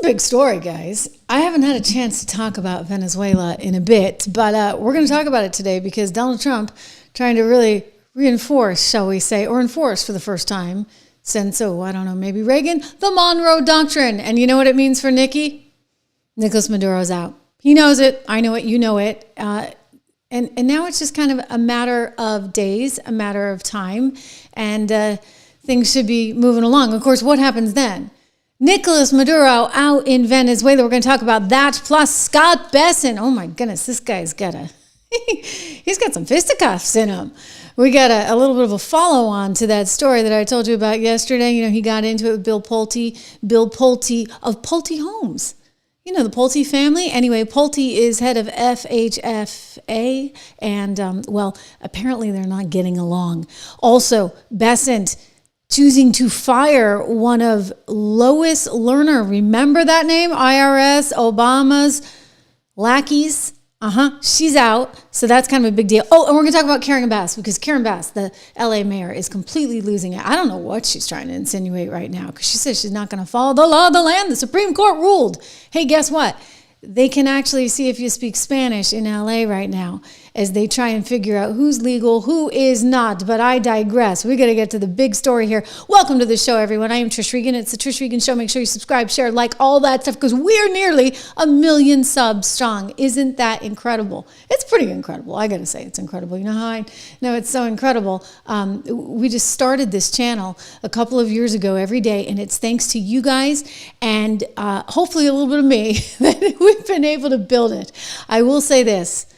big story, guys. I haven't had a chance to talk about Venezuela in a bit, but we're going to talk about it today because Donald Trump trying to really reinforce, shall we say, or enforce for the first time since, I don't know, maybe Reagan, the Monroe Doctrine. And you know what it means for Nicky? Nicolás Maduro's out. He knows it. I know it. You know it. And now it's just kind of a matter of days, a matter of time, and things should be moving along. Of course, what happens then? Nicolás Maduro out in Venezuela. We're going to talk about that. Plus Scott Bessent. Oh my goodness, this guy's got he's got some fisticuffs in him. We got a little bit of a follow-on to that story that I told you about yesterday. You know, he got into it with Bill Pulte of Pulte Homes. You know, the Pulte family. Anyway, Pulte is head of HFHA, and, apparently they're not getting along. Also, Bessent choosing to fire one of Lois Lerner. Remember that name? IRS, Obama's lackeys. She's out. So that's kind of a big deal. Oh, and we're going to talk about Karen Bass because Karen Bass, the LA mayor, is completely losing it. I don't know what she's trying to insinuate right now because she says she's not going to follow the law of the land. The Supreme Court ruled. Hey, guess what? They can actually see if you speak Spanish in LA right now as they try and figure out who's legal, who is not. But I digress. We got to get to the big story here. Welcome to the show, everyone. I am Trish Regan. It's the Trish Regan Show. Make sure you subscribe, share, like, all that stuff because we're nearly 1 million subs strong. Isn't that incredible? It's pretty incredible. I got to say it's incredible. You know how I know it's so incredible? We just started this channel a couple of years ago every day, and it's thanks to you guys and hopefully a little bit of me that we've been able to build it. I will say this.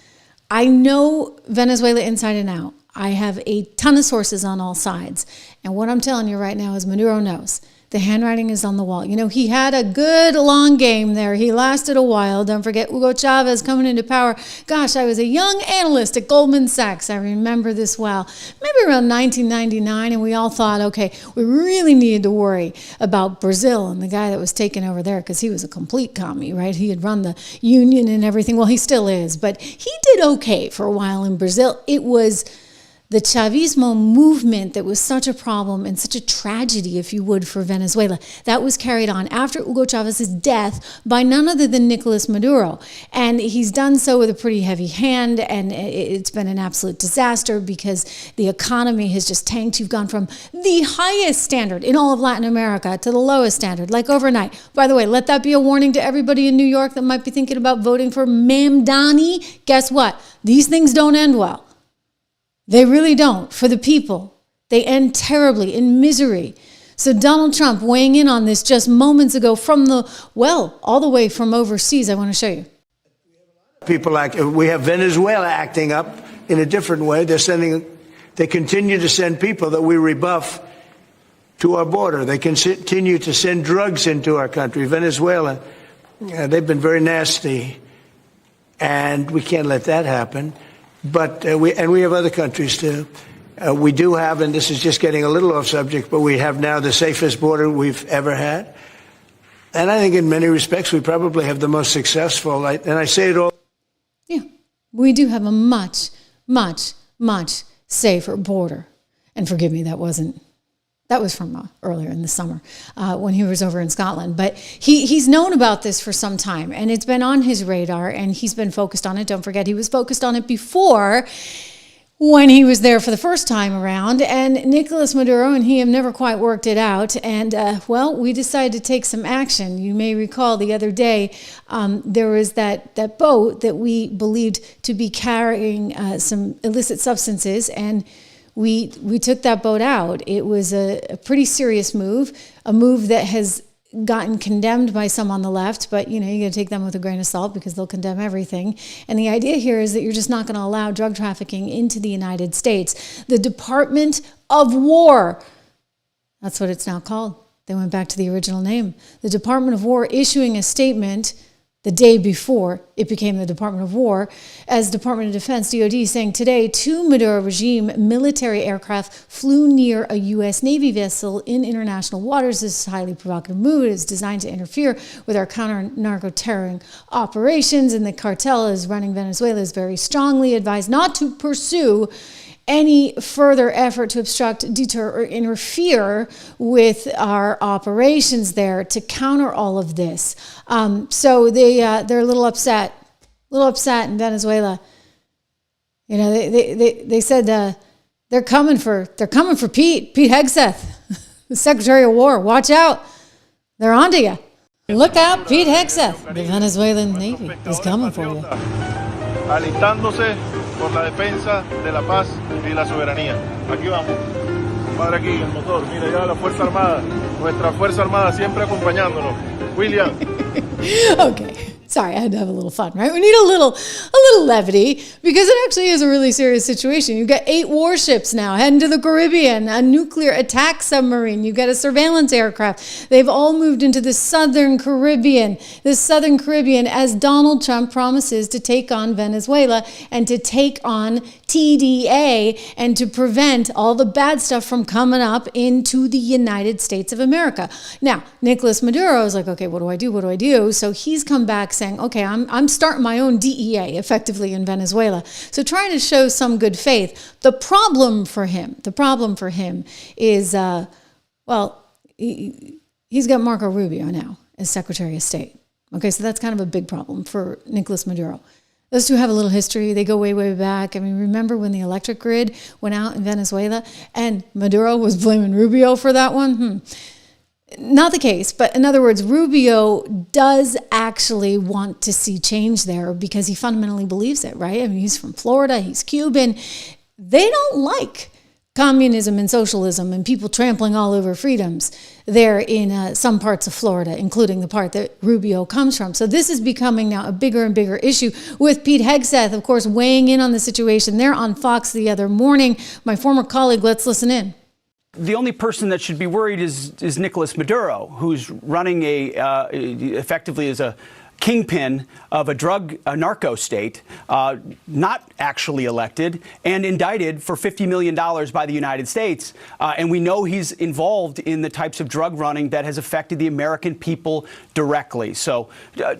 I know Venezuela inside and out. I have a ton of sources on all sides. And what I'm telling you right now is Maduro knows. The handwriting is on the wall. You know, he had a good long game there. He lasted a while. Don't forget Hugo Chavez coming into power. Gosh, I was a young analyst at Goldman Sachs. I remember this well. Maybe around 1999, and we all thought, okay, we really needed to worry about Brazil and the guy that was taking over there because he was a complete commie, right? He had run the union and everything. Well, he still is, but he did okay for a while in Brazil. It was the Chavismo movement that was such a problem and such a tragedy, if you would, for Venezuela. That was carried on after Hugo Chavez's death by none other than Nicolás Maduro. And he's done so with a pretty heavy hand, and it's been an absolute disaster because the economy has just tanked. You've gone from the highest standard in all of Latin America to the lowest standard, like overnight. By the way, let that be a warning to everybody in New York that might be thinking about voting for Mamdani. Guess what? These things don't end well. They really don't. For the people, they end terribly in misery. So Donald Trump weighing in on this just moments ago from all the way from overseas. I want to show you. We have Venezuela acting up in a different way. They continue to send people that we rebuff to our border. They continue to send drugs into our country. Venezuela, they've been very nasty, and we can't let that happen. But we have other countries too. We do have, and this is just getting a little off subject, but we have now the safest border we've ever had. And I think in many respects, we probably have the most successful, and I say it all. Yeah, we do have a much, much, much safer border. And forgive me, that was from earlier in the summer when he was over in Scotland. But he's known about this for some time, and it's been on his radar, and he's been focused on it. Don't forget, he was focused on it before when he was there for the first time around. And Nicolás Maduro and he have never quite worked it out. And, we decided to take some action. You may recall the other day there was that boat that we believed to be carrying some illicit substances, and we took that boat out. It was a pretty serious move, a move that has gotten condemned by some on the left, but you got to take them with a grain of salt because they'll condemn everything. And the idea here is that you're just not going to allow drug trafficking into the United States. The Department of War, that's what it's now called. They went back to the original name. The Department of War issuing a statement the day before it became the Department of War, as Department of Defense, DOD, saying today 2 Maduro regime military aircraft flew near a U.S. Navy vessel in international waters. This highly provocative move is designed to interfere with our counter-narco-terroring operations, and the cartel is running Venezuela is very strongly advised not to pursue any further effort to obstruct, deter, or interfere with our operations there to counter all of this. So they're a little upset in Venezuela. You know, they said they're coming for Pete Hegseth, the Secretary of War. Watch out, they're onto you. Look out, Pete Hegseth. The Venezuelan Navy is coming for you. Alistándose por la defensa de la paz y la soberanía. Aquí vamos. Compadre, aquí el motor. Mira ya la Fuerza Armada. Nuestra Fuerza Armada siempre acompañándonos. William. Okay. Sorry, I had to have a little fun, right? We need a little levity because it actually is a really serious situation. You've got 8 warships now heading to the Caribbean, a nuclear attack submarine. You've got a surveillance aircraft. They've all moved into the southern Caribbean. As Donald Trump promises to take on Venezuela and to take on TDA and to prevent all the bad stuff from coming up into the United States of America. Now, Nicolás Maduro is like, okay, what do I do? So he's come back saying, okay, I'm starting my own DEA effectively in Venezuela. So trying to show some good faith. The problem for him is, he's got Marco Rubio now as Secretary of State. Okay, so that's kind of a big problem for Nicolás Maduro. Those two have a little history. They go way, way back. I mean, remember when the electric grid went out in Venezuela and Maduro was blaming Rubio for that one? Not the case, but in other words, Rubio does actually want to see change there because he fundamentally believes it, right? I mean, he's from Florida, he's Cuban. They don't like communism and socialism and people trampling all over freedoms there in some parts of Florida, including the part that Rubio comes from. So this is becoming now a bigger and bigger issue with Pete Hegseth, of course, weighing in on the situation there on Fox the other morning. My former colleague, let's listen in. The only person that should be worried is Nicolás Maduro, who's running effectively as a kingpin of a narco state, not actually elected and indicted for $50 million by the United States. And we know he's involved in the types of drug running that has affected the American people directly. So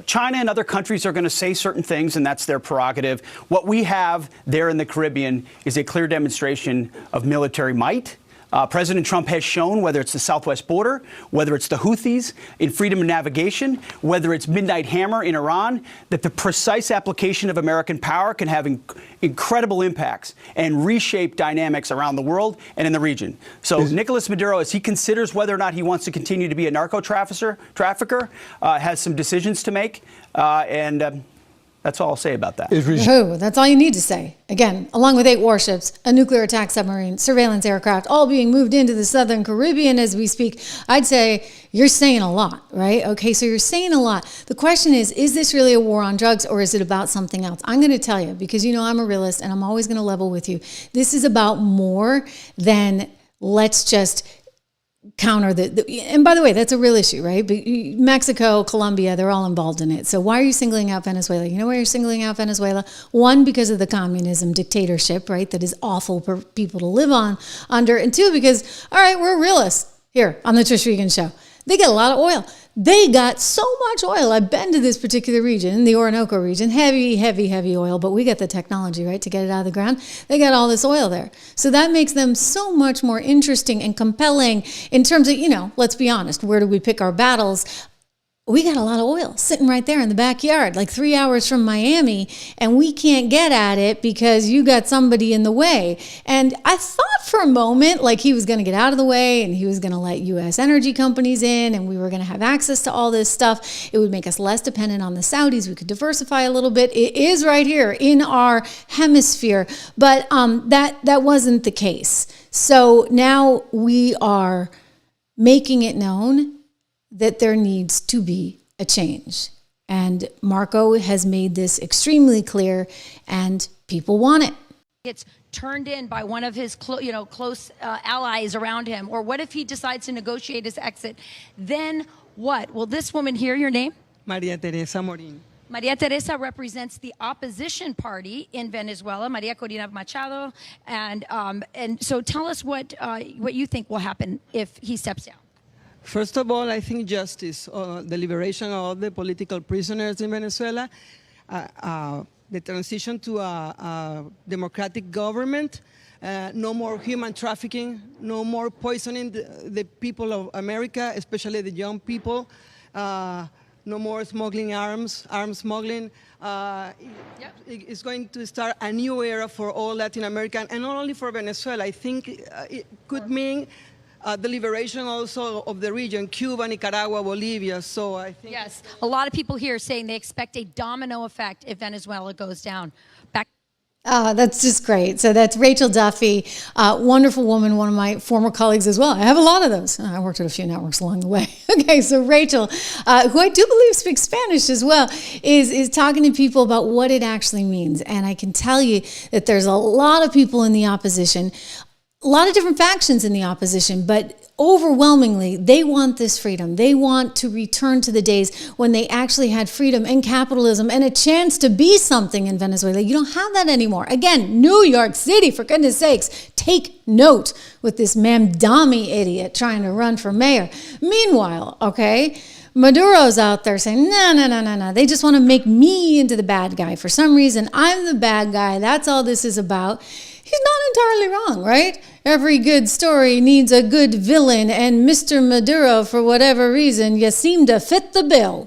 China and other countries are going to say certain things, and that's their prerogative. What we have there in the Caribbean is a clear demonstration of military might. President Trump has shown, whether it's the southwest border, whether it's the Houthis in freedom of navigation, whether it's Midnight Hammer in Iran, that the precise application of American power can have incredible impacts and reshape dynamics around the world and in the region. So Nicolás Maduro, as he considers whether or not he wants to continue to be a narco trafficker, has some decisions to make, and that's all I'll say about that. That's all you need to say. Again, along with 8 warships, a nuclear attack submarine, surveillance aircraft, all being moved into the southern Caribbean as we speak, I'd say you're saying a lot, right? Okay, so you're saying a lot. The question is this really a war on drugs or is it about something else? I'm going to tell you, because you know I'm a realist and I'm always going to level with you. This is about more than let's just counter and by the way, that's a real issue, right? But Mexico, Colombia, they're all involved in it. So why are you singling out Venezuela? You know why you're singling out Venezuela? One, because of the communism dictatorship, right? That is awful for people to live under. And 2, because, all right, we're realists here on the Trish Regan Show. They get a lot of oil. They got so much oil. I've been to this particular region, the Orinoco region, heavy, heavy, heavy oil, but we got the technology, right, to get it out of the ground. They got all this oil there. So that makes them so much more interesting and compelling in terms of, let's be honest, where do we pick our battles? We got a lot of oil sitting right there in the backyard, like 3 hours from Miami, and we can't get at it because you got somebody in the way. And I thought for a moment like he was going to get out of the way and he was going to let U.S. energy companies in and we were going to have access to all this stuff. It would make us less dependent on the Saudis. We could diversify a little bit. It is right here in our hemisphere, but that wasn't the case. So now we are making it known that there needs to be a change. And Marco has made this extremely clear, and people want it. It's turned in by one of his close allies around him. Or what if he decides to negotiate his exit? Then what? Will this woman hear your name? Maria Teresa Morin. Maria Teresa represents the opposition party in Venezuela, Maria Corina Machado. And so tell us what you think will happen if he steps down. First of all, I think justice, the liberation of all the political prisoners in Venezuela, the transition to a democratic government, no more human trafficking, no more poisoning the people of America, especially the young people. No more smuggling arms smuggling. It's going to start a new era for all Latin America, and not only for Venezuela. I think it could mean the liberation also of the region, Cuba, Nicaragua, Bolivia. So I think... Yes, a lot of people here saying they expect a domino effect if Venezuela goes down. Back. That's just great. So that's Rachel Duffy, wonderful woman, one of my former colleagues as well. I have a lot of those. I worked at a few networks along the way. Okay, so Rachel, who I do believe speaks Spanish as well, is talking to people about what it actually means. And I can tell you that there's a lot of people in the opposition, a lot of different factions in the opposition, but overwhelmingly, they want this freedom. They want to return to the days when they actually had freedom and capitalism and a chance to be something in Venezuela. You don't have that anymore. Again, New York City, for goodness sakes, take note with this Mamdani idiot trying to run for mayor. Meanwhile, okay, Maduro's out there saying, no. They just want to make me into the bad guy. For some reason, I'm the bad guy. That's all this is about. He's not entirely wrong, right? Every good story needs a good villain, and Mr. Maduro, for whatever reason, you seem to fit the bill.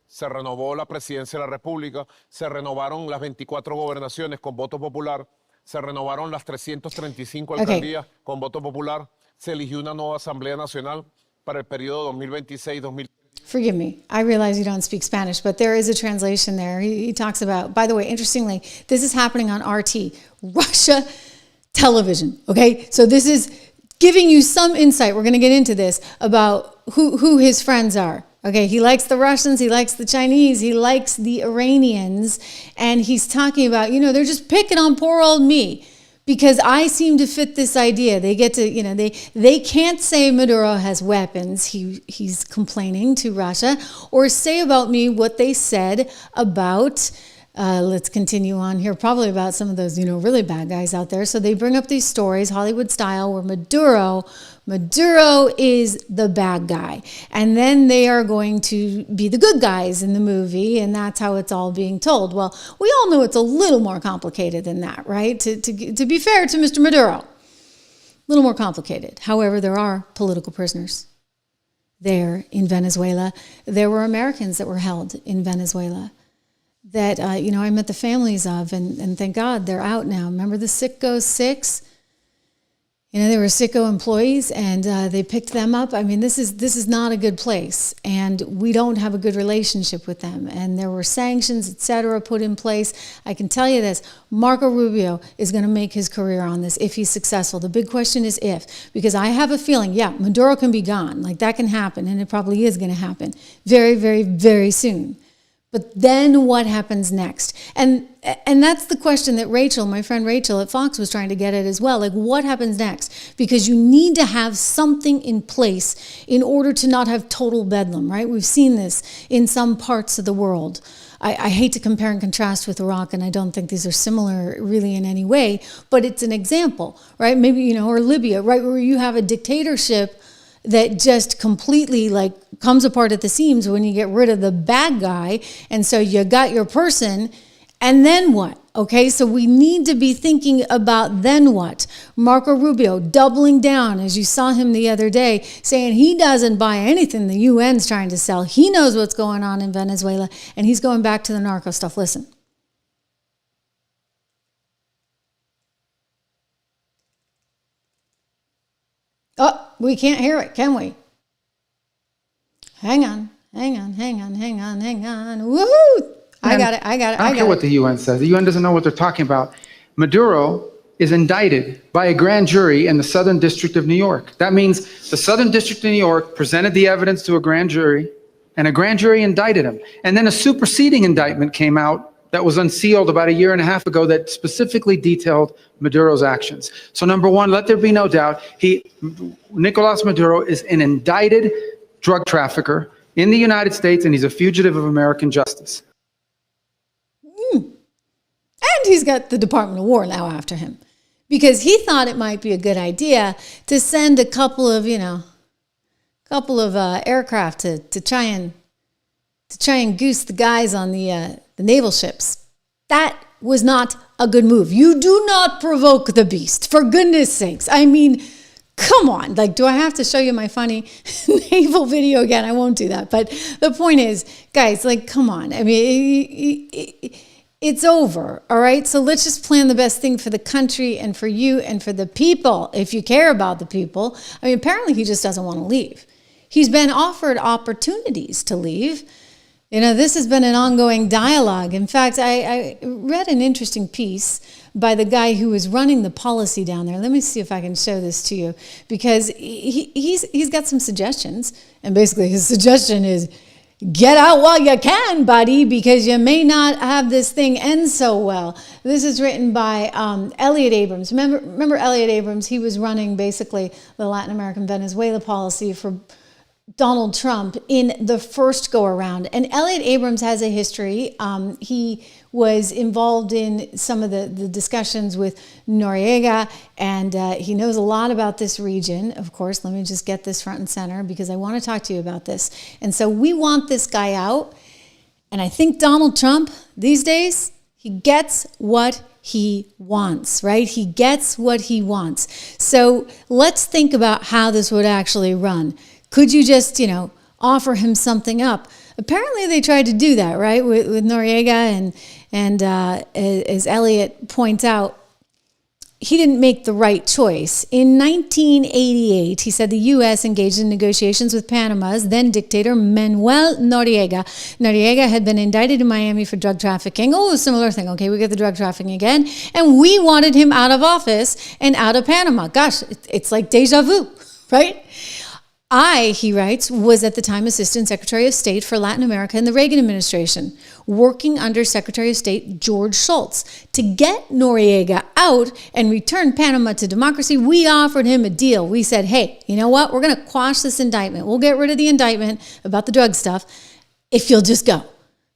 Se renovó la presidencia de la República, se renovaron las 24 gobernaciones con voto popular, se renovaron las 335 alcaldías con voto popular, se eligió una nueva Asamblea Nacional para el periodo 2026-2030. Forgive me, I realize you don't speak Spanish, but there is a translation there. He talks about, by the way, interestingly, this is happening on RT, Russia television, okay? So this is giving you some insight, we're going to get into this, about who his friends are. Okay, he likes the Russians, he likes the Chinese, he likes the Iranians, and he's talking about, they're just picking on poor old me. Because I seem to fit this idea. They get to, they can't say Maduro has weapons, he's complaining to Russia, or say about me what they said about, let's continue on here, probably about some of those, really bad guys out there. So they bring up these stories, Hollywood style, where Maduro is the bad guy. And then they are going to be the good guys in the movie, and that's how it's all being told. Well, we all know it's a little more complicated than that, right? To be fair to Mr. Maduro, a little more complicated. However, there are political prisoners there in Venezuela. There were Americans that were held in Venezuela that, I met the families of, and thank God they're out now. Remember the Sicko Six? They were Sicko employees, and they picked them up. I mean, this is not a good place, and we don't have a good relationship with them. And there were sanctions, etc., put in place. I can tell you this, Marco Rubio is going to make his career on this if he's successful. The big question is if, because I have a feeling, Maduro can be gone. Like, that can happen, and it probably is going to happen very, very, very soon. But then what happens next? And that's the question that Rachel, my friend Rachel at Fox, was trying to get at as well. Like, what happens next? Because you need to have something in place in order to not have total bedlam, right? We've seen this in some parts of the world. I hate to compare and contrast with Iraq, and I don't think these are similar really in any way, but it's an example, right? Maybe, or Libya, right, where you have a dictatorship that just completely comes apart at the seams when you get rid of the bad guy. And so you got your person, and then what? Okay, so we need to be thinking about then what? Marco Rubio doubling down, as you saw him the other day, saying he doesn't buy anything the UN's trying to sell. He knows what's going on in Venezuela, and he's going back to the narco stuff. Listen. Oh, we can't hear it, can we? Hang on. Woohoo! I got it. I don't care what the UN says. The UN doesn't know what they're talking about. Maduro is indicted by a grand jury in the Southern District of New York. That means the Southern District of New York presented the evidence to a grand jury, and a grand jury indicted him. And then a superseding indictment came out that was unsealed about 1.5 years ago that specifically detailed Maduro's actions. So number one, let there be no doubt, Nicolás Maduro is an indicted drug trafficker in the United States, and he's a fugitive of American justice. And he's got the Department of War now after him, because he thought it might be a good idea to send a couple of aircraft to try and goose the guys on the naval ships. That was not a good move. You do not provoke the beast, for goodness sakes. I mean, come on. Like, do I have to show you my funny naval video again? I won't do that. But the point is, guys, like, come on. I mean, it's over, all right? So let's just plan the best thing for the country and for you and for the people, if you care about the people. I mean, apparently he just doesn't want to leave. He's been offered opportunities to leave. You know, this has been an ongoing dialogue. In fact, I read an interesting piece by the guy who was running the policy down there. Let me see if I can show this to you, because he's got some suggestions. And basically his suggestion is, get out while you can, buddy, because you may not have this thing end so well. This is written by Elliot Abrams. Remember Elliot Abrams? He was running basically the Latin American Venezuela policy for Donald Trump in the first go around. And Elliot Abrams has a history. He was involved in some of the discussions with Noriega, and he knows a lot about this region. Of course, let me just get this front and center because I want to talk to you about this. And so we want this guy out. And I think Donald Trump these days, he gets what he wants, right? He gets what he wants. So let's think about how this would actually run. Could you just, offer him something up? Apparently they tried to do that, right, with Noriega, and as Elliot points out, he didn't make the right choice. In 1988, he said the U.S. engaged in negotiations with Panama's then dictator Manuel Noriega. Noriega had been indicted in Miami for drug trafficking. Oh, similar thing. Okay, we get the drug trafficking again. And we wanted him out of office and out of Panama. Gosh, it's like deja vu, right? He writes, was at the time Assistant Secretary of State for Latin America in the Reagan administration, working under Secretary of State George Shultz. To get Noriega out and return Panama to democracy, we offered him a deal. We said, hey, you know what? We're going to quash this indictment. We'll get rid of the indictment about the drug stuff if you'll just go.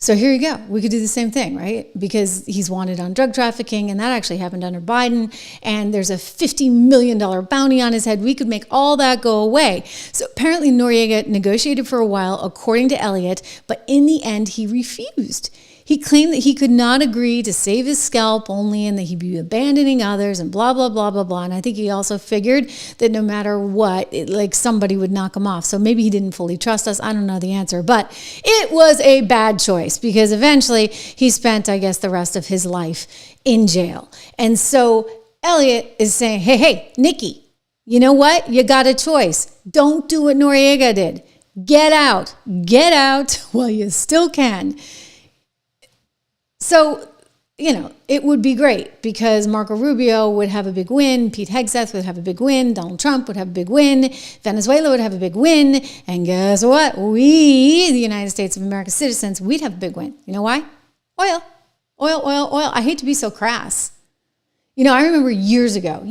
So here you go. We could do the same thing, right? Because he's wanted on drug trafficking, and that actually happened under Biden, and there's a $50 million bounty on his head. We could make all that go away. So apparently Noriega negotiated for a while, according to Elliot, but in the end, he refused. He claimed that he could not agree to save his scalp only and that he'd be abandoning others and blah, blah, blah, blah, blah. And I think he also figured that no matter what, somebody would knock him off. So maybe he didn't fully trust us. I don't know the answer. But it was a bad choice because eventually he spent, I guess, the rest of his life in jail. And so Elliot is saying, hey, Nikki, you know what? You got a choice. Don't do what Noriega did. Get out while you still can. So, it would be great because Marco Rubio would have a big win, Pete Hegseth would have a big win, Donald Trump would have a big win, Venezuela would have a big win, and guess what? We, the United States of America citizens, we'd have a big win. You know why? Oil. I hate to be so crass. I remember years ago,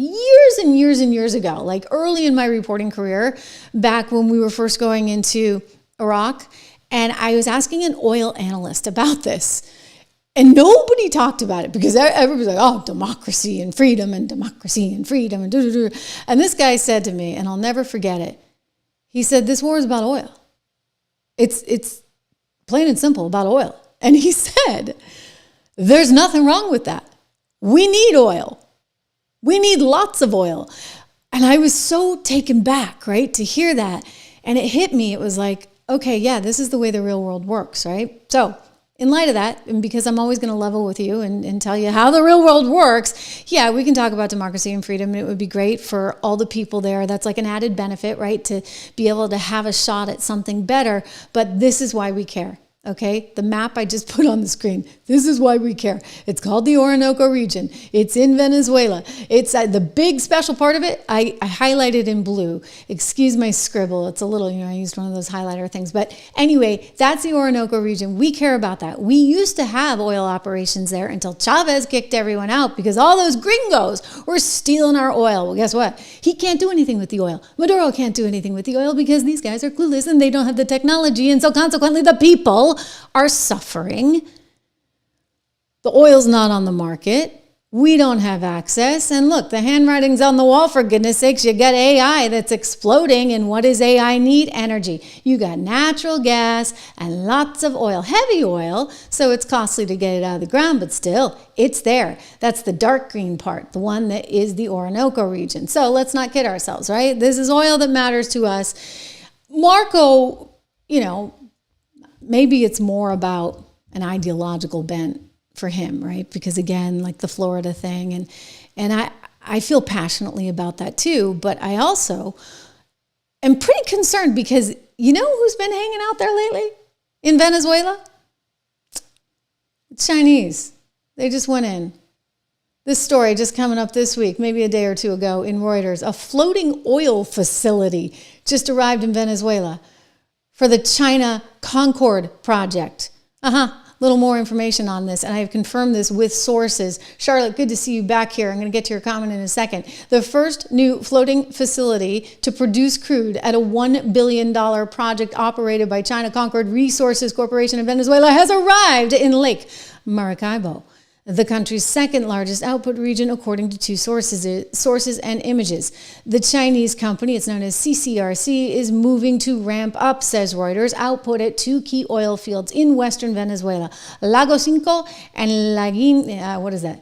like early in my reporting career, back when we were first going into Iraq, and I was asking an oil analyst about this. And nobody talked about it because everybody's like, oh, democracy and freedom and democracy and freedom and do. And this guy said to me, and I'll never forget it, he said, this war is about oil. It's plain and simple about oil. And he said, there's nothing wrong with that. We need oil. We need lots of oil. And I was so taken back, right, to hear that. And it hit me. It was like, okay, yeah, this is the way the real world works, right? So in light of that, and because I'm always going to level with you and tell you how the real world works, yeah, we can talk about democracy and freedom, and it would be great for all the people there. That's like an added benefit, right, to be able to have a shot at something better. But this is why we care. Okay, the map I just put on the screen. This is why we care. It's called the Orinoco region. It's in Venezuela. It's the big special part of it. I highlighted in blue. Excuse my scribble. It's a little, I used one of those highlighter things. But anyway, that's the Orinoco region. We care about that. We used to have oil operations there until Chavez kicked everyone out because all those gringos were stealing our oil. Well, guess what? He can't do anything with the oil. Maduro can't do anything with the oil because these guys are clueless and they don't have the technology. And so consequently, the people are suffering. The oil's not on the market. We don't have access. And look, the handwriting's on the wall, for goodness sakes. You got AI that's exploding. And what does AI need? Energy. You got natural gas and lots of oil, heavy oil. So it's costly to get it out of the ground, but still, it's there. That's the dark green part, the one that is the Orinoco region. So let's not kid ourselves, right? This is oil that matters to us. Marco, you know, maybe it's more about an ideological bent for him, right? Because again, like the Florida thing, and I feel passionately about that too, but I also am pretty concerned because you know who's been hanging out there lately in Venezuela? It's Chinese. They just went in. This story just coming up this week, maybe a day or two ago in Reuters, a floating oil facility just arrived in Venezuela for the China Concord project. Little more information on this, and I have confirmed this with sources. Charlotte, good to see you back here. I'm going to get to your comment in a second. The first new floating facility to produce crude at a $1 billion project operated by China Concord Resources Corporation of Venezuela has arrived in Lake Maracaibo, the country's second largest output region, according to two sources and images. The Chinese company, it's known as CCRC, is moving to ramp up, says Reuters, output at two key oil fields in western Venezuela, Lago Cinco and Lagunitas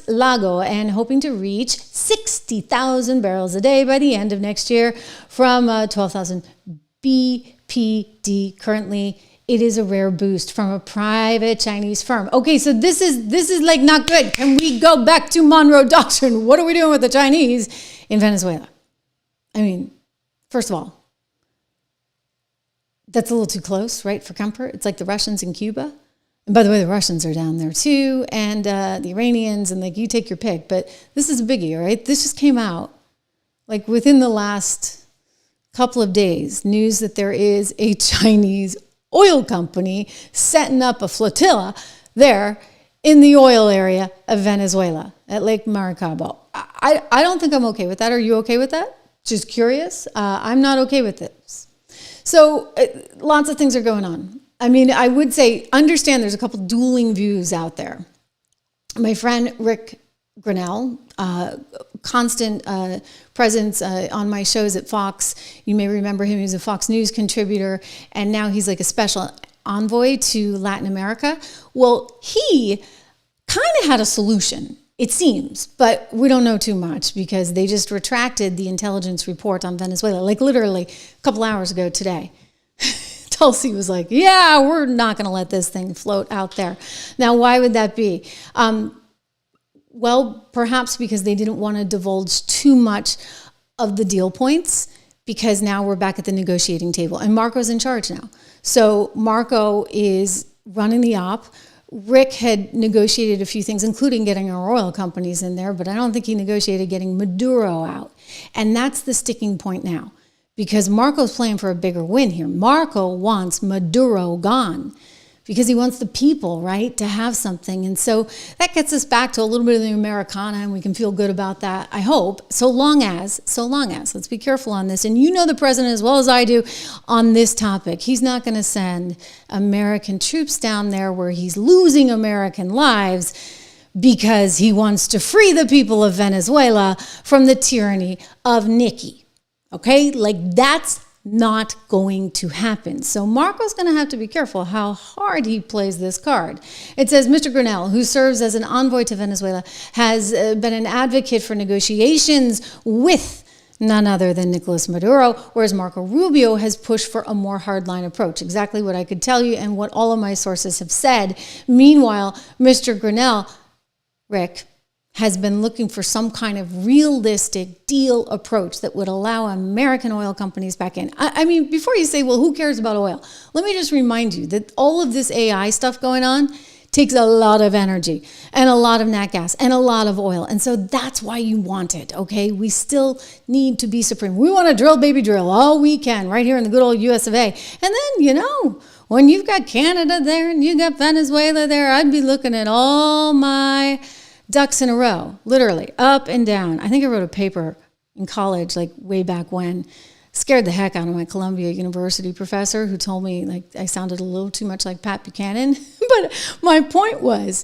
Lago, and hoping to reach 60,000 barrels a day by the end of next year from 12,000 BPD currently. It is a rare boost from a private Chinese firm. Okay, so this is like not good. Can we go back to Monroe Doctrine? What are we doing with the Chinese in Venezuela? I mean, first of all, that's a little too close, right, for comfort. It's like the Russians in Cuba. And by the way, the Russians are down there too, and the Iranians, and like you take your pick. But this is a biggie, right? This just came out like within the last couple of days, news that there is a Chinese oil company setting up a flotilla there in the oil area of Venezuela at Lake Maracaibo. I don't think I'm okay with that. Are you okay with that? Just curious. I'm not okay with this. So lots of things are going on. I mean, I would say, understand there's a couple dueling views out there. My friend Rick Grinnell, constant presence on my shows at Fox. You may remember him. He was a Fox News contributor, and now he's like a special envoy to Latin America. Well, he kind of had a solution, it seems, but we don't know too much because they just retracted the intelligence report on Venezuela, like literally a couple hours ago today. Tulsi was like, yeah, we're not going to let this thing float out there. Now, why would that be? Well, perhaps because they didn't want to divulge too much of the deal points, because now we're back at the negotiating table and Marco's in charge now. So Marco is running the op. Rick had negotiated a few things, including getting our oil companies in there, but I don't think he negotiated getting Maduro out. And that's the sticking point now, because Marco's playing for a bigger win here. Marco wants Maduro gone, because he wants the people, right, to have something. And so that gets us back to a little bit of the Americana, and we can feel good about that, I hope, so long as, let's be careful on this. And you know the president as well as I do on this topic. He's not going to send American troops down there where he's losing American lives because he wants to free the people of Venezuela from the tyranny of Nikki. Okay, like that's not going to happen. So Marco's going to have to be careful how hard he plays this card. It says Mr. Grinnell, who serves as an envoy to Venezuela, has been an advocate for negotiations with none other than Nicolás Maduro, whereas Marco Rubio has pushed for a more hardline approach. Exactly what I could tell you and what all of my sources have said. Meanwhile, Mr. Grinnell, Rick, has been looking for some kind of realistic deal approach that would allow American oil companies back in. I mean, before you say, well, who cares about oil? Let me just remind you that all of this AI stuff going on takes a lot of energy and a lot of nat gas and a lot of oil. And so that's why you want it, okay? We still need to be supreme. We want to drill, baby, drill all we can right here in the good old US of A. And then, you know, when you've got Canada there and you got Venezuela there, I'd be looking at all my ducks in a row, literally, up and down. I think I wrote a paper in college, like way back when. Scared the heck out of my Columbia University professor who told me like I sounded a little too much like Pat Buchanan. But my point was,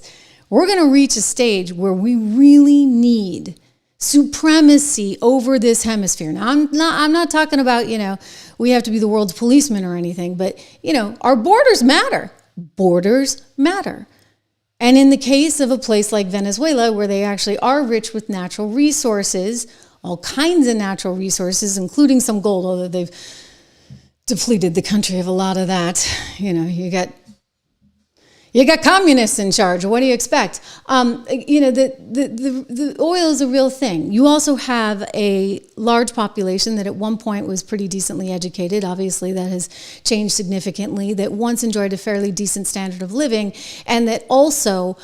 we're going to reach a stage where we really need supremacy over this hemisphere. Now, I'm not talking about, we have to be the world's policeman or anything, but, our borders matter. Borders matter. And in the case of a place like Venezuela, where they actually are rich with natural resources, all kinds of natural resources, including some gold, although they've depleted the country of a lot of that. You got communists in charge. What do you expect? The oil is a real thing. You also have a large population that at one point was pretty decently educated. Obviously, that has changed significantly, that once enjoyed a fairly decent standard of living, and that also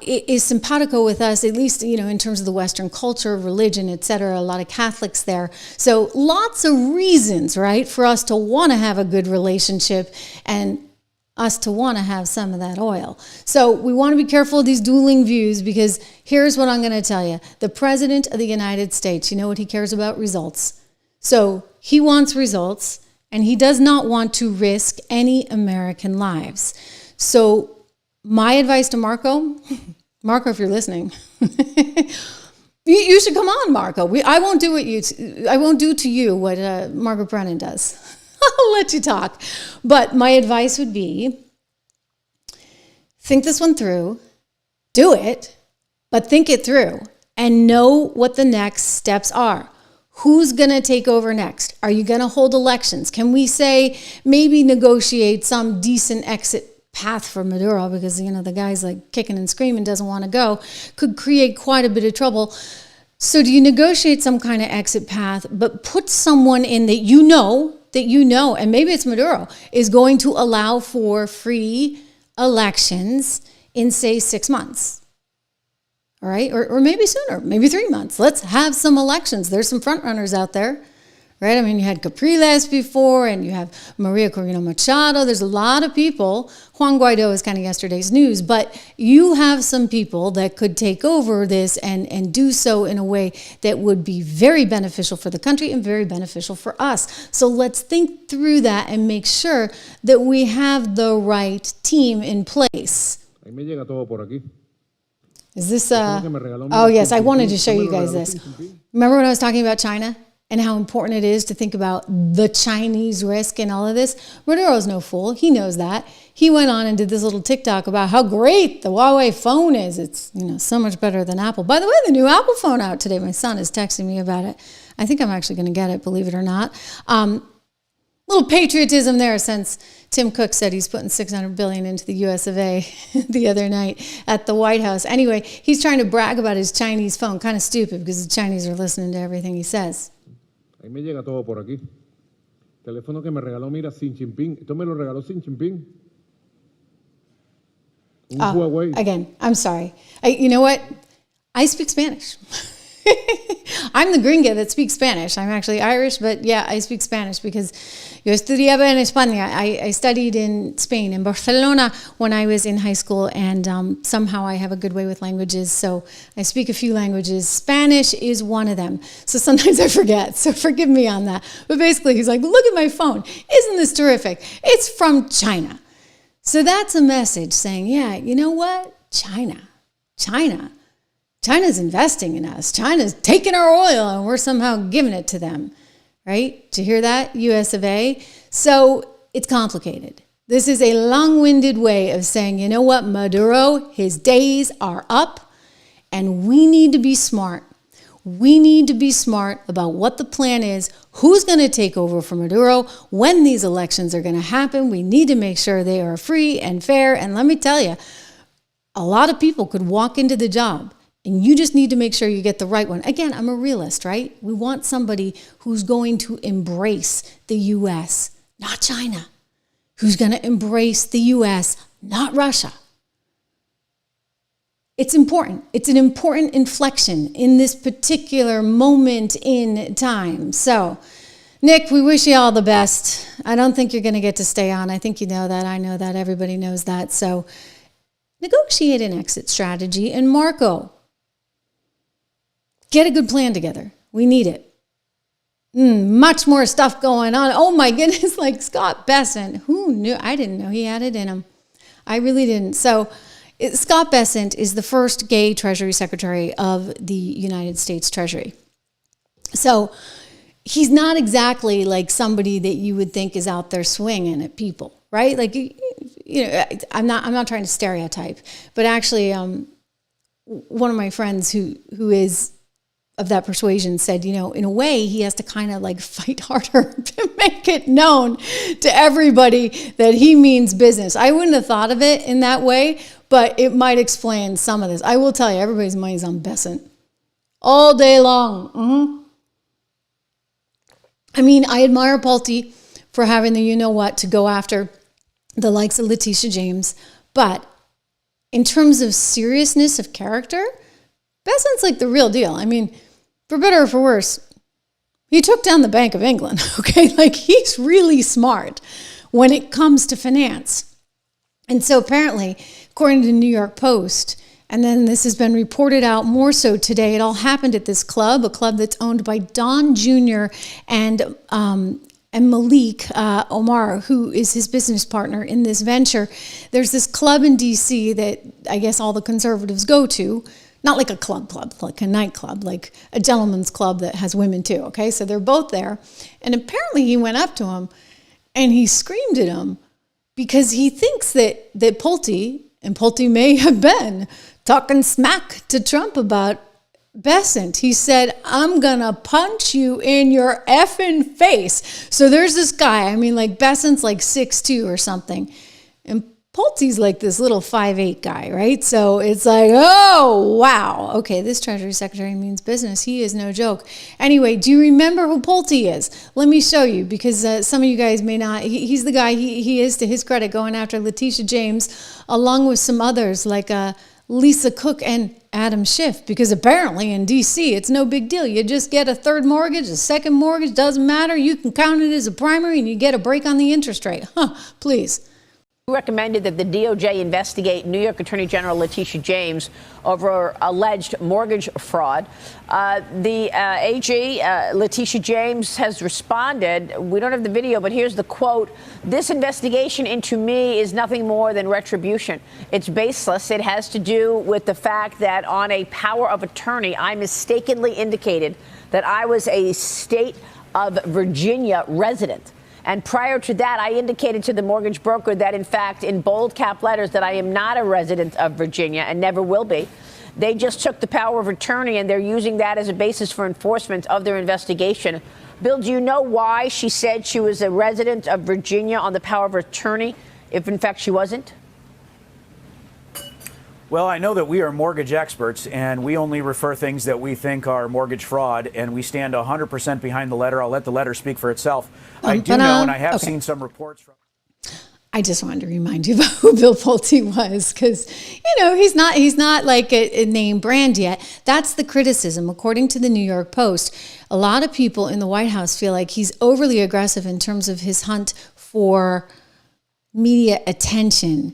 is simpatico with us, at least, in terms of the Western culture, religion, etc. A lot of Catholics there. So lots of reasons, right, for us to want to have a good relationship and us to want to have some of that oil. So we want to be careful of these dueling views, because here's what I'm going to tell you. The President of the United States, you know what he cares about? Results. So he wants results, and he does not want to risk any American lives. So my advice to Marco, if you're listening, you should come on, Marco. I won't do to you what Margaret Brennan does. I'll let you talk. But my advice would be, think this one through, do it, but think it through and know what the next steps are. Who's going to take over next? Are you going to hold elections? Can we say maybe negotiate some decent exit path for Maduro, because, the guy's like kicking and screaming, doesn't want to go, could create quite a bit of trouble. So do you negotiate some kind of exit path, but put someone in that you know, and maybe it's Maduro, is going to allow for free elections in, say, 6 months. All right? Or maybe sooner, maybe 3 months. Let's have some elections. There's some front runners out there, right? I mean, you had Capriles before, and you have Maria Corina Machado. There's a lot of people. Juan Guaido is kind of yesterday's news, but you have some people that could take over this and do so in a way that would be very beneficial for the country and very beneficial for us. So let's think through that and make sure that we have the right team in place. Is this, oh yes, I wanted to show you guys this. Remember when I was talking about China and how important it is to think about the Chinese risk in all of this? Maduro's no fool. He knows that. He went on and did this little TikTok about how great the Huawei phone is. It's, so much better than Apple. By the way, the new Apple phone out today. My son is texting me about it. I think I'm actually going to get it, believe it or not. Little patriotism there, since Tim Cook said he's putting $600 billion into the US of A the other night at the White House. Anyway, he's trying to brag about his Chinese phone. Kind of stupid, because the Chinese are listening to everything he says. Ahí me llega todo por aquí. Teléfono que me regaló, mira, Xi Jinping. Esto me lo regaló Xi Jinping. Huawei. Again, I'm sorry. You know what? I speak Spanish. I'm the gringa that speaks Spanish. I'm actually Irish, but yeah, I speak Spanish because yo estudiaba en España. I studied in Spain, in Barcelona, when I was in high school, and somehow I have a good way with languages, so I speak a few languages. Spanish is one of them, so sometimes I forget, so forgive me on that. But basically, he's like, look at my phone. Isn't this terrific? It's from China. So that's a message saying, yeah, you know what? China's investing in us. China's taking our oil and we're somehow giving it to them, right? Did you hear that, US of A? So it's complicated. This is a long-winded way of saying, you know what, Maduro, his days are up, and we need to be smart. We need to be smart about what the plan is, who's going to take over for Maduro, when these elections are going to happen. We need to make sure they are free and fair. And let me tell you, a lot of people could walk into the job, and you just need to make sure you get the right one. Again, I'm a realist, right? We want somebody who's going to embrace the U.S., not China, who's going to embrace the U.S., not Russia. It's important. It's an important inflection in this particular moment in time. So, Nick, we wish you all the best. I don't think you're going to get to stay on. I think you know that. I know that. Everybody knows that. So, negotiate an exit strategy. And Marco, get a good plan together. We need it. Much more stuff going on. Oh my goodness, like Scott Bessent. Who knew? I didn't know he had it in him. I really didn't. So Scott Bessent is the first gay Treasury Secretary of the United States Treasury. So he's not exactly like somebody that you would think is out there swinging at people, right? Like, I'm not trying to stereotype, but actually, one of my friends who is of that persuasion said, in a way, he has to kind of like fight harder to make it known to everybody that he means business. I wouldn't have thought of it in that way, but it might explain some of this. I will tell you, everybody's money's on Bessent all day long. Mm-hmm. I mean, I admire Pulte for having the you-know-what to go after the likes of Letitia James, but in terms of seriousness of character, Bessent's like the real deal. I mean, for better or for worse, he took down the Bank of England, okay? Like, he's really smart when it comes to finance. And so apparently, according to the New York Post, and then this has been reported out more so today, it all happened at this club, a club that's owned by Don Jr. and Malik Omar, who is his business partner in this venture. There's this club in D.C. that I guess all the conservatives go to. Not like a club, like a nightclub, like a gentleman's club that has women too, okay? So they're both there. And apparently he went up to him and he screamed at him because he thinks that Pulte, and Pulte may have been, talking smack to Trump about Bessent. He said, I'm going to punch you in your effing face. So there's this guy, I mean, like Bessent's like 6'2" or something. And Pulte's like this little 5'8" guy, right? So it's like, oh, wow. Okay, this Treasury Secretary means business. He is no joke. Anyway, do you remember who Pulte is? Let me show you, because some of you guys may not. He's the guy, he is, to his credit, going after Letitia James, along with some others like Lisa Cook and Adam Schiff, because apparently in D.C. it's no big deal. You just get a third mortgage, a second mortgage, doesn't matter. You can count it as a primary and you get a break on the interest rate. Please. Recommended that the DOJ investigate New York Attorney General Letitia James over alleged mortgage fraud. The AG, Letitia James, has responded. We don't have the video, but here's the quote. This investigation into me is nothing more than retribution. It's baseless. It has to do with the fact that on a power of attorney, I mistakenly indicated that I was a state of Virginia resident. And prior to that, I indicated to the mortgage broker that, in fact, in bold cap letters, that I am not a resident of Virginia and never will be. They just took the power of attorney and they're using that as a basis for enforcement of their investigation. Bill, do you know why she said she was a resident of Virginia on the power of attorney, if in fact she wasn't? Well, I know that we are mortgage experts, and we only refer things that we think are mortgage fraud, and we stand 100% behind the letter. I'll let the letter speak for itself. I do know, and I have seen some reports from... I just wanted to remind you about who Bill Pulte was, because, he's not like a name brand yet. That's the criticism. According to the New York Post, a lot of people in the White House feel like he's overly aggressive in terms of his hunt for media attention.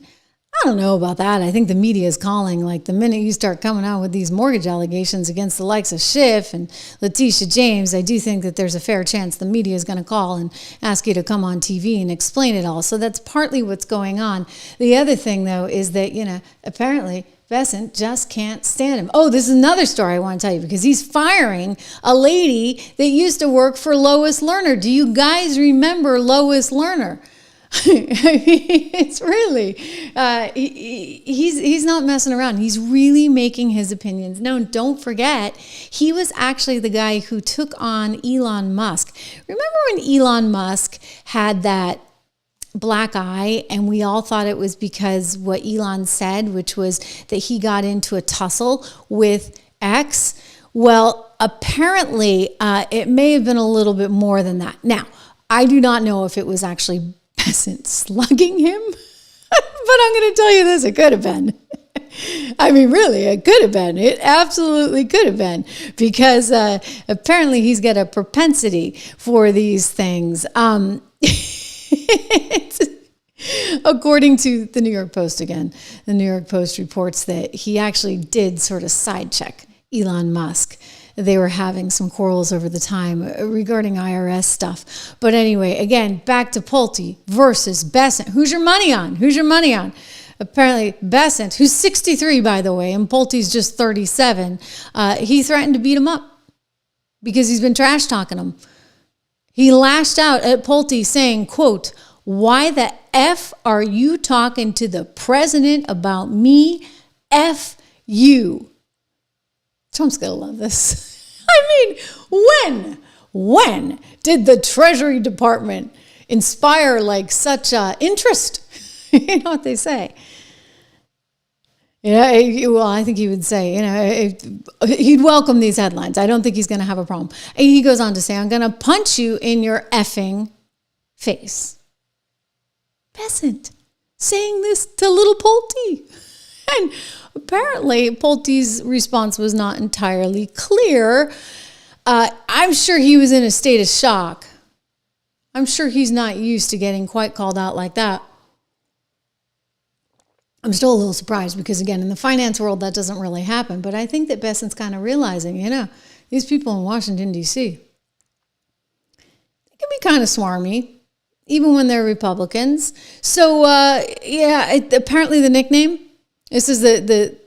I don't know about that. I think the media is calling. Like, the minute you start coming out with these mortgage allegations against the likes of Schiff and Letitia James, I do think that there's a fair chance the media is going to call and ask you to come on TV and explain it all. So that's partly what's going on. The other thing, though, is that, apparently Bessent just can't stand him. Oh, this is another story I want to tell you, because he's firing a lady that used to work for Lois Lerner. Do you guys remember Lois Lerner? It's really, he's not messing around. He's really making his opinions known. Don't forget, he was actually the guy who took on Elon Musk. Remember when Elon Musk had that black eye and we all thought it was because what Elon said, which was that he got into a tussle with X? Well, apparently it may have been a little bit more than that. Now, I do not know if it was actually Bessent slugging him, but I'm going to tell you this, it could have been. I mean, really, it could have been. It absolutely could have been, because apparently he's got a propensity for these things. According to the New York Post again, the New York Post reports that he actually did sort of side check Elon Musk. They were having some quarrels over the time regarding IRS stuff. But anyway, again, back to Pulte versus Bessent. Who's your money on? Who's your money on? apparently Bessent, who's 63, by the way, and Pulte's just 37, he threatened to beat him up because he's been trash talking him. He lashed out at Pulte saying, quote, "Why the F are you talking to the president about me? F you." Trump's going to love this. I mean, when did the Treasury Department inspire like such interest? You know what they say. Yeah, well, I think he would say, he'd welcome these headlines. I don't think he's going to have a problem. And he goes on to say, "I'm going to punch you in your effing face." Bessent saying this to little Pulte. And apparently Pulte's response was not entirely clear. I'm sure he was in a state of shock. I'm sure he's not used to getting quite called out like that. I'm still a little surprised because, again, in the finance world, that doesn't really happen. But I think that Bessent's kind of realizing, these people in Washington, D.C., they can be kind of swarmy, even when they're Republicans. So, apparently the nickname, this is the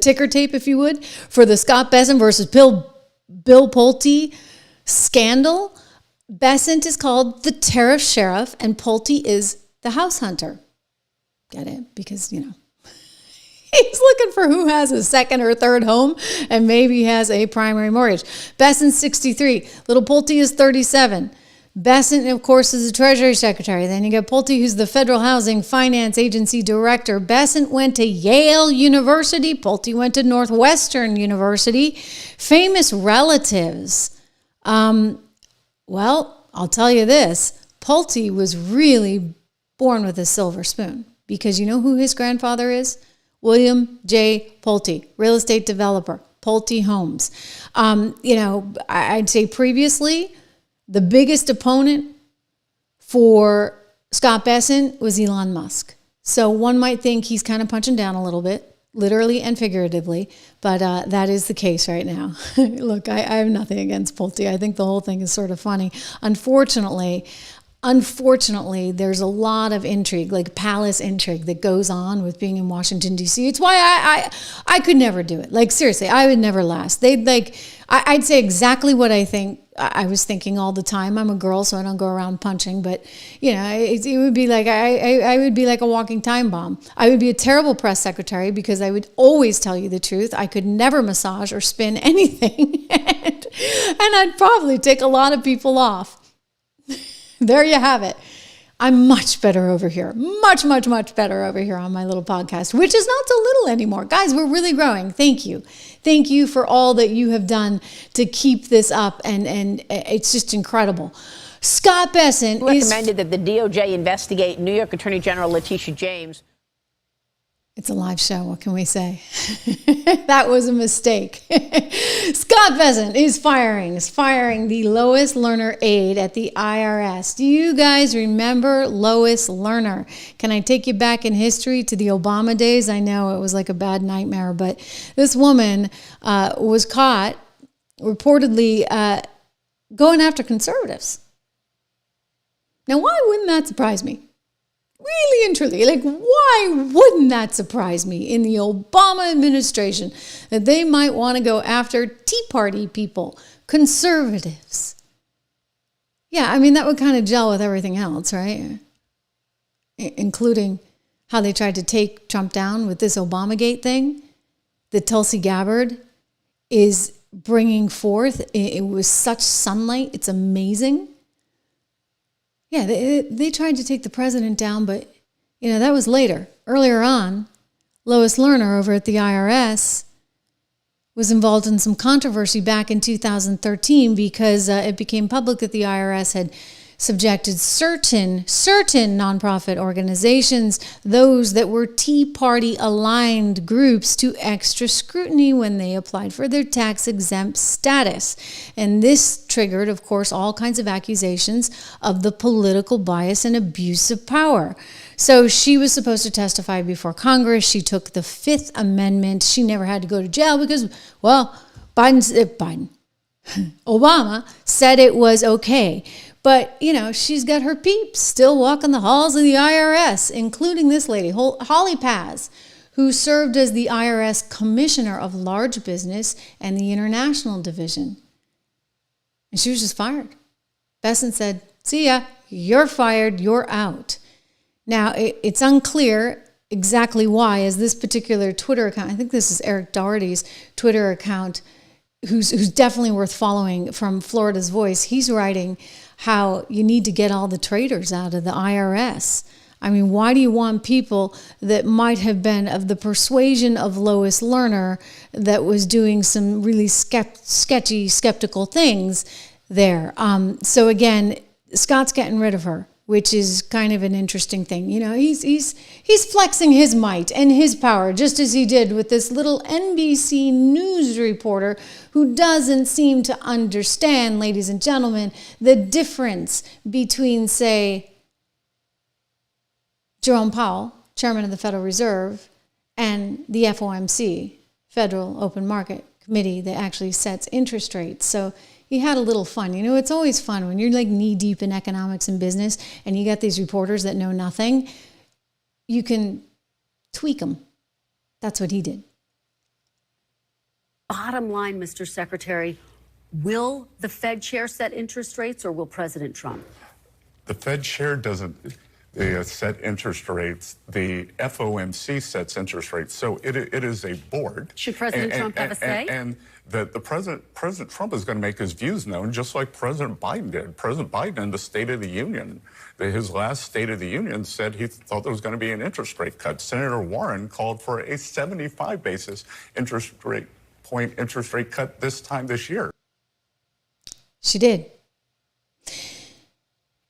ticker tape, if you would, for the Scott Bessent versus Bill Pulte scandal. Bessent is called the tariff sheriff, and Pulte is the house hunter. Get it? Because, he's looking for who has a second or third home and maybe has a primary mortgage. Bessent's 63. Little Pulte is 37. Bessent, of course, is the Treasury Secretary. Then you got Pulte, who's the Federal Housing Finance Agency Director. Bessent went to Yale University. Pulte went to Northwestern University. Famous relatives. Well, I'll tell you this. Pulte was really born with a silver spoon. Because you know who his grandfather is? William J. Pulte, real estate developer, Pulte Homes. I'd say previously, the biggest opponent for Scott Bessent was Elon Musk. So one might think he's kind of punching down a little bit, literally and figuratively, but that is the case right now. Look, I have nothing against Pulte. I think the whole thing is sort of funny. Unfortunately, there's a lot of intrigue, like palace intrigue that goes on with being in Washington, D.C. It's why I could never do it. Like, seriously, I would never last. I'd say exactly what I was thinking all the time. I'm a girl, so I don't go around punching, but, it would be like, I would be like a walking time bomb. I would be a terrible press secretary because I would always tell you the truth. I could never massage or spin anything. and I'd probably take a lot of people off. There you have it. I'm much better over here. Much, much, much better over here on my little podcast, which is not so little anymore. Guys, we're really growing. Thank you. Thank you for all that you have done to keep this up. And it's just incredible. Scott Bessent recommended that the DOJ investigate New York Attorney General Letitia James. It's a live show. What can we say? That was a mistake. Scott Bessent is firing the Lois Lerner aide at the IRS. Do you guys remember Lois Lerner? Can I take you back in history to the Obama days? I know it was like a bad nightmare, but this woman was caught reportedly going after conservatives. Now, why wouldn't that surprise me? Really and truly, why wouldn't that surprise me in the Obama administration that they might want to go after Tea Party people, conservatives? Yeah, I mean, that would kind of gel with everything else, right? Including how they tried to take Trump down with this Obamagate thing that Tulsi Gabbard is bringing forth. It was such sunlight. It's amazing. Yeah, they tried to take the president down, but, that was later. Earlier on, Lois Lerner over at the IRS was involved in some controversy back in 2013 because it became public that the IRS had subjected certain nonprofit organizations, those that were Tea Party aligned groups, to extra scrutiny when they applied for their tax exempt status. And this triggered, of course, all kinds of accusations of the political bias and abuse of power. So she was supposed to testify before Congress. She took the Fifth Amendment. She never had to go to jail because, Obama said it was okay. But, you know, she's got her peeps still walking the halls of the IRS, including this lady, Holly Paz, who served as the IRS Commissioner of Large Business and the International Division. And she was just fired. Bessent said, see ya, you're fired, you're out. Now, it's unclear exactly why, as this particular Twitter account, I think this is Eric Doherty's Twitter account, who's definitely worth following, from Florida's Voice. He's writing how you need to get all the traitors out of the IRS. I mean, why do you want people that might have been of the persuasion of Lois Lerner, that was doing some really sketchy, skeptical things there? So again, Scott's getting rid of her, which is kind of an interesting thing. You know, he's flexing his might and his power, just as he did with this little NBC News reporter who doesn't seem to understand, ladies and gentlemen, the difference between, say, Jerome Powell, chairman of the Federal Reserve, and the FOMC, Federal Open Market Committee, that actually sets interest rates. So he had a little fun. You know, it's always fun when you're like knee deep in economics and business and you got these reporters that know nothing. You can tweak them. That's what he did. Bottom line, Mr. Secretary, will the Fed chair set interest rates, or will President Trump? The Fed chair doesn't set interest rates. The FOMC sets interest rates. So it is a board. Should President Trump have a say? And the President Trump is going to make his views known, just like President Biden did. President Biden, in the State of the Union, his last State of the Union, said he thought there was going to be an interest rate cut. Senator Warren called for a 75 basis interest rate cut this year. She did.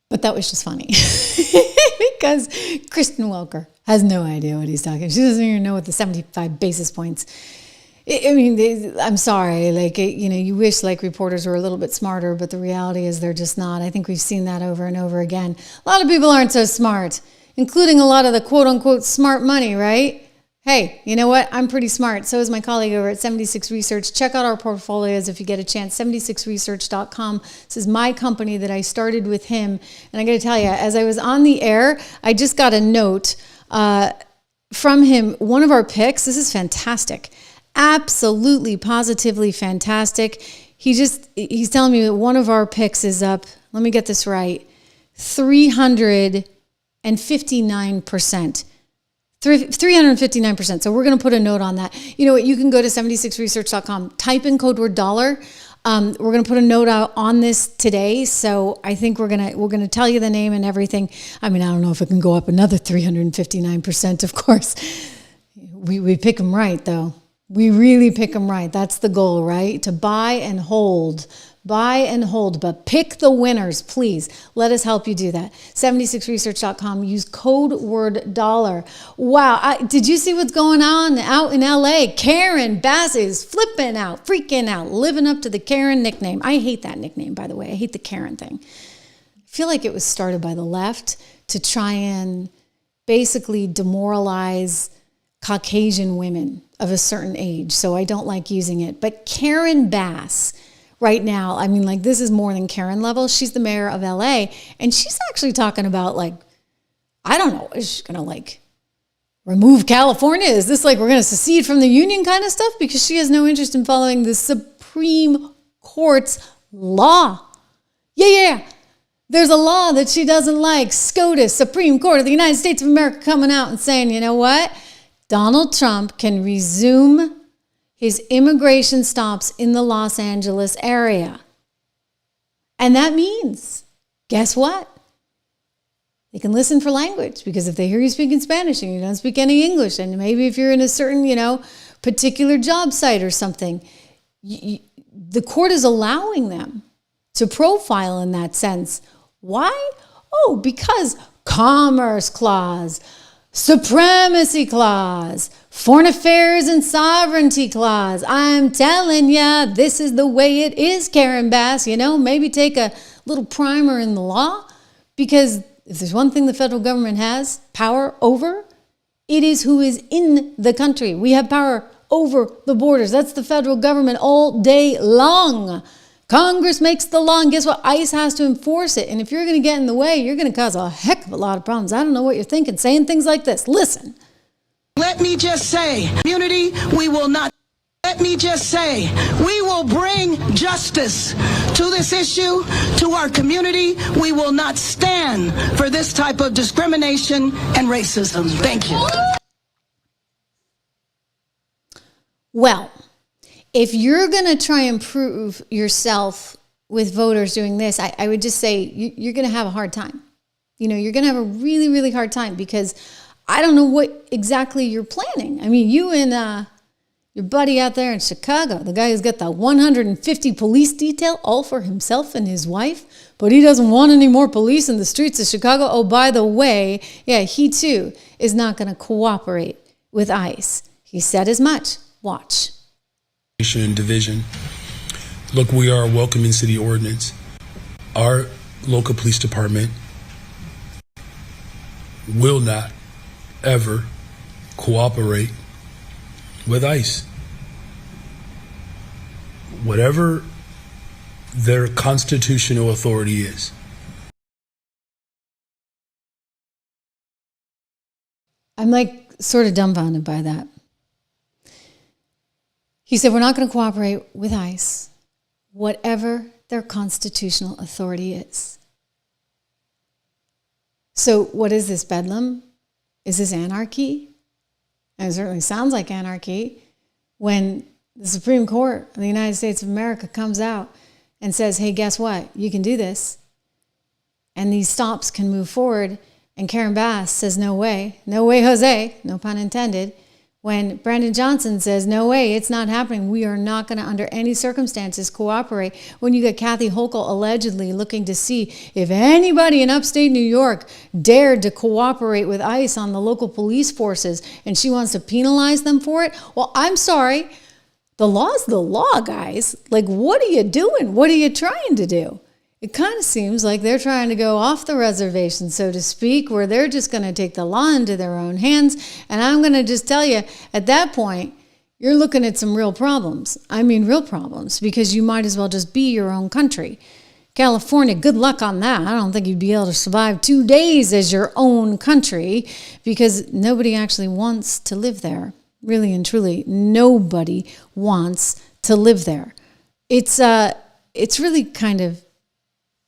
But that was just funny. Because Kristen Welker has no idea what he's talking. She doesn't even know what the 75 basis points. I mean, I'm sorry. Like, you know, you wish like reporters were a little bit smarter, but the reality is they're just not. I think we've seen that over and over again. A lot of people aren't so smart, including a lot of the quote unquote smart money, right? Hey, you know what? I'm pretty smart. So is my colleague over at 76 Research. Check out our portfolios if you get a chance. 76research.com. This is my company that I started with him. And I got to tell you, as I was on the air, I just got a note from him. One of our picks, this is fantastic. Absolutely, positively fantastic. He's telling me that one of our picks is up, let me get this right, 359%. 359%. So we're going to put a note on that. You know what? You can go to 76research.com, type in code word dollar. We're going to put a note out on this today. So I think we're going to tell you the name and everything. I mean, I don't know if it can go up another 359%, of course. We pick them right, though. We really pick them right. That's the goal, right? To buy and hold. Buy and hold, but pick the winners, please. Let us help you do that. 76research.com. Use code word dollar. Wow. Did you see what's going on out in LA? Karen Bass is flipping out, freaking out, living up to the Karen nickname. I hate that nickname, by the way. I hate the Karen thing. I feel like it was started by the left to try and basically demoralize Caucasian women of a certain age. So I don't like using it. But Karen Bass, right now, I mean, like, this is more than Karen level. She's the mayor of LA, and she's actually talking about, like, I don't know, is she going to, like, remove California? Is this like we're going to secede from the union kind of stuff? Because she has no interest in following the Supreme Court's law. Yeah. There's a law that she doesn't like. SCOTUS, Supreme Court of the United States of America, coming out and saying, you know what? Donald Trump can resume his immigration stops in the Los Angeles area. And that means, guess what? They can listen for language, because if they hear you speaking Spanish and you don't speak any English, and maybe if you're in a certain, you know, particular job site or something, the court is allowing them to profile in that sense. Why? Oh, because Commerce Clause, Supremacy Clause, Foreign Affairs and Sovereignty Clause. I'm telling ya, this is the way it is, Karen Bass. You know, maybe take a little primer in the law, because if there's one thing the federal government has power over, it is who is in the country. We have power over the borders. That's the federal government all day long. Congress makes the law, and guess what? ICE has to enforce it. And if you're going to get in the way, you're going to cause a heck of a lot of problems. I don't know what you're thinking, saying things like this. Listen. Let me just say, community, we will not. Let me just say, we will bring justice to this issue, to our community. We will not stand for this type of discrimination and racism. Thank you. Well, if you're going to try and prove yourself with voters doing this, I would just say you're going to have a hard time. You know, you're going to have a really, really hard time because I don't know what exactly you're planning. I mean, you and your buddy out there in Chicago, the guy who's got the 150 police detail all for himself and his wife, but he doesn't want any more police in the streets of Chicago. Oh, by the way, yeah, he too is not going to cooperate with ICE. He said as much. Watch. And division. Look, we are a welcoming city ordinance. Our local police department will not ever cooperate with ICE. Whatever their constitutional authority is. I'm like sort of dumbfounded by that. He said, we're not going to cooperate with ICE, whatever their constitutional authority is. So what is this, bedlam? Is this anarchy? And it certainly sounds like anarchy when the Supreme Court of the United States of America comes out and says, hey, guess what? You can do this. And these stops can move forward. And Karen Bass says, no way, Jose, no pun intended. When Brandon Johnson says, no way, it's not happening. We are not going to, under any circumstances, cooperate. When you get Kathy Hochul allegedly looking to see if anybody in upstate New York dared to cooperate with ICE on the local police forces, and she wants to penalize them for it. Well, I'm sorry. The law's the law, guys. Like, what are you doing? What are you trying to do? It kind of seems like they're trying to go off the reservation, so to speak, where they're just going to take the law into their own hands. And I'm going to just tell you, at that point, you're looking at some real problems. I mean, real problems, because you might as well just be your own country. California, good luck on that. I don't think you'd be able to survive 2 days as your own country because nobody actually wants to live there. Really and truly, nobody wants to live there. It's really kind of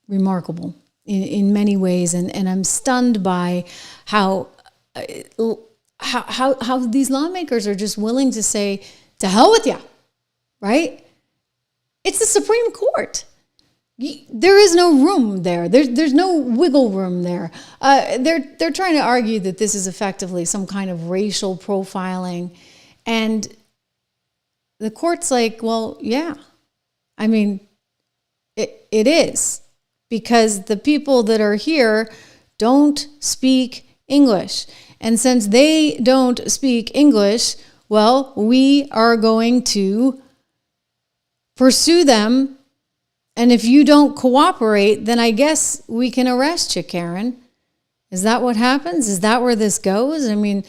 remarkable in many ways, and I'm stunned by how these lawmakers are just willing to say, to hell with you, right? It's the Supreme Court. There is no room there. There's no wiggle room there. They're trying to argue that this is effectively some kind of racial profiling, and the court's like, well, yeah. I mean, it is. Because the people that are here don't speak English. And since they don't speak English, well, we are going to pursue them. And if you don't cooperate, then I guess we can arrest you, Karen. Is that what happens? Is that where this goes? I mean,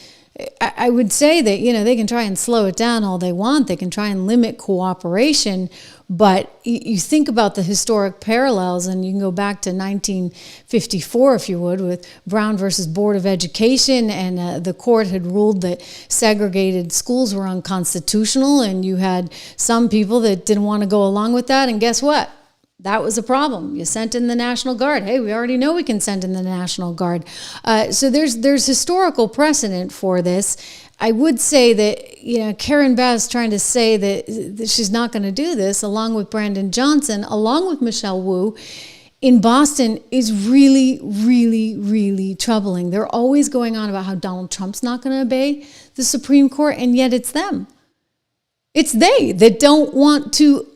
I would say that, you know, they can try and slow it down all they want. They can try and limit cooperation. But you think about the historic parallels, and you can go back to 1954, if you would, with Brown versus Board of Education, and the court had ruled that segregated schools were unconstitutional, and you had some people that didn't want to go along with that, and guess what? That was a problem. You sent in the National Guard. Hey, we already know we can send in the National Guard. So there's historical precedent for this. I would say that, you know, Karen Bass trying to say that she's not going to do this, along with Brandon Johnson, along with Michelle Wu, in Boston is really, really, really troubling. They're always going on about how Donald Trump's not going to obey the Supreme Court, and yet it's them. It's they that don't want to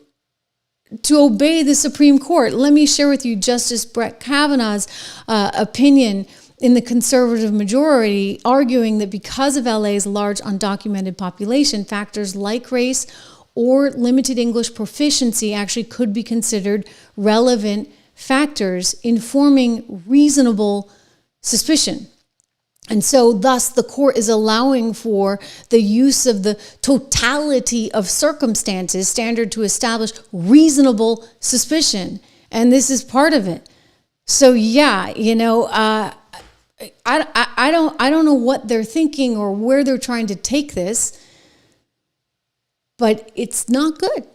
obey the Supreme Court. Let me share with you Justice Brett Kavanaugh's opinion in the conservative majority, arguing that because of LA's large undocumented population, factors like race or limited English proficiency actually could be considered relevant factors in forming reasonable suspicion. And so thus the court is allowing for the use of the totality of circumstances standard to establish reasonable suspicion. And this is part of it. So yeah, I don't know what they're thinking or where they're trying to take this, but it's not good.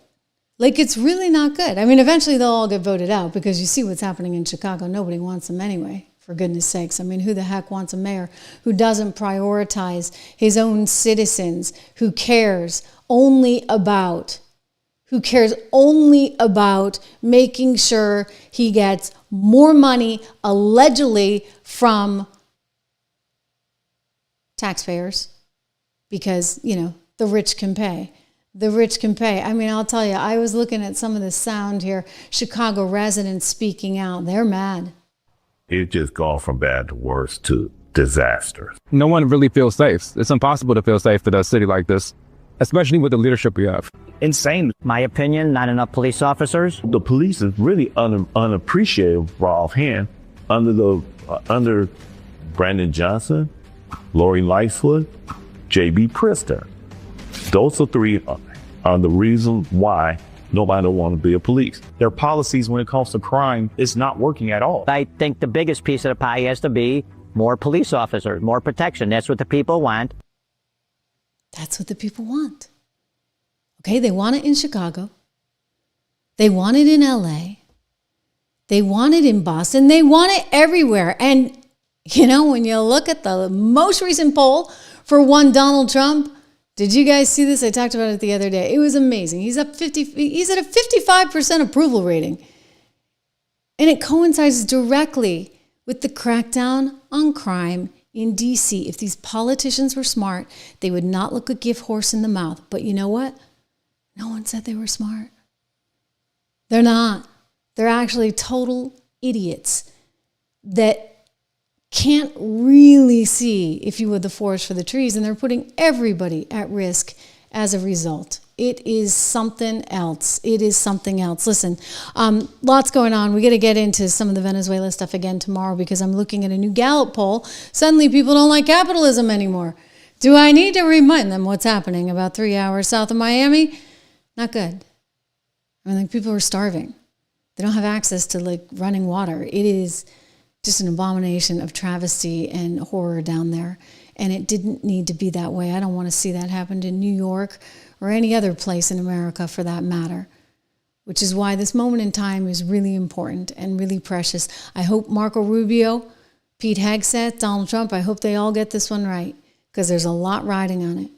Like, it's really not good. I mean, eventually they'll all get voted out because you see what's happening in Chicago. Nobody wants them anyway, for goodness sakes. I mean, who the heck wants a mayor who doesn't prioritize his own citizens, who cares only about making sure he gets more money, allegedly, from taxpayers because, the rich can pay. The rich can pay. I mean, I'll tell you, I was looking at some of the sound here. Chicago residents speaking out. They're mad. It's just gone from bad to worse to disaster. No one really feels safe. It's impossible to feel safe in a city like this, especially with the leadership we have. Insane. My opinion, not enough police officers. The police is really unappreciated offhand under Brandon Johnson, Lori Lightfoot, J.B. Priester. Those are three are the reason why nobody want to be a police. Their policies when it comes to crime is not working at all. I think the biggest piece of the pie has to be more police officers, more protection. That's what the people want. That's what the people want. Okay, they want it in Chicago. They want it in LA. They want it in Boston. They want it everywhere. And, when you look at the most recent poll for one Donald Trump, did you guys see this? I talked about it the other day. It was amazing. He's at a 55% approval rating. And it coincides directly with the crackdown on crime in D.C. If these politicians were smart, they would not look a gift horse in the mouth. But you know what? No one said they were smart. They're not. They're actually total idiots that can't really see, if you would, the forest for the trees, and they're putting everybody at risk as a result. It is something else. It is something else. Listen, lots going on. We got to get into some of the Venezuela stuff again tomorrow because I'm looking at a new Gallup poll. Suddenly people don't like capitalism anymore. Do I need to remind them what's happening about 3 hours south of Miami? Not good. I mean, people are starving. They don't have access to running water. It is just an abomination of travesty and horror down there. And it didn't need to be that way. I don't want to see that happen to New York or any other place in America for that matter, which is why this moment in time is really important and really precious. I hope Marco Rubio, Pete Hegseth, Donald Trump, I hope they all get this one right because there's a lot riding on it.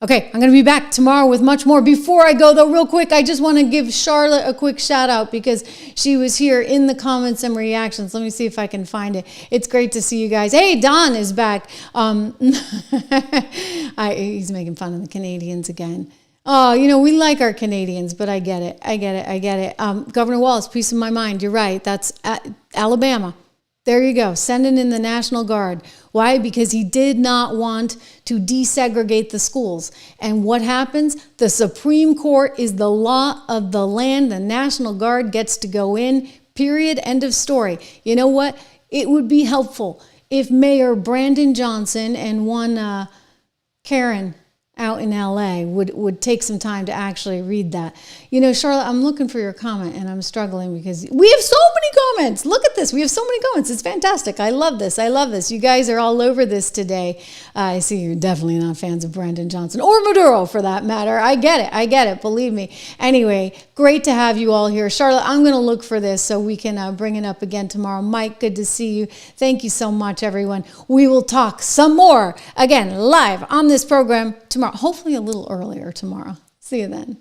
Okay, I'm going to be back tomorrow with much more. Before I go, though, real quick, I just want to give Charlotte a quick shout out because she was here in the comments and reactions. Let me see if I can find it. It's great to see you guys. Hey, Don is back. He's making fun of the Canadians again. Oh, we like our Canadians, but I get it. Governor Wallace, peace of my mind. You're right. That's Alabama. There you go. Sending in the National Guard. Why? Because he did not want to desegregate the schools. And what happens? The Supreme Court is the law of the land. The National Guard gets to go in. Period. End of story. You know what? It would be helpful if Mayor Brandon Johnson and one Karen out in LA would take some time to actually read that. Charlotte, I'm looking for your comment and I'm struggling because we have so many comments. Look at this. We have so many comments. It's fantastic. I love this. You guys are all over this today. I see you're definitely not fans of Brandon Johnson or Maduro for that matter. I get it. Believe me. Anyway, great to have you all here. Charlotte, I'm going to look for this so we can bring it up again tomorrow. Mike, good to see you. Thank you so much, everyone. We will talk some more again live on this program tomorrow. Hopefully a little earlier tomorrow. See you then.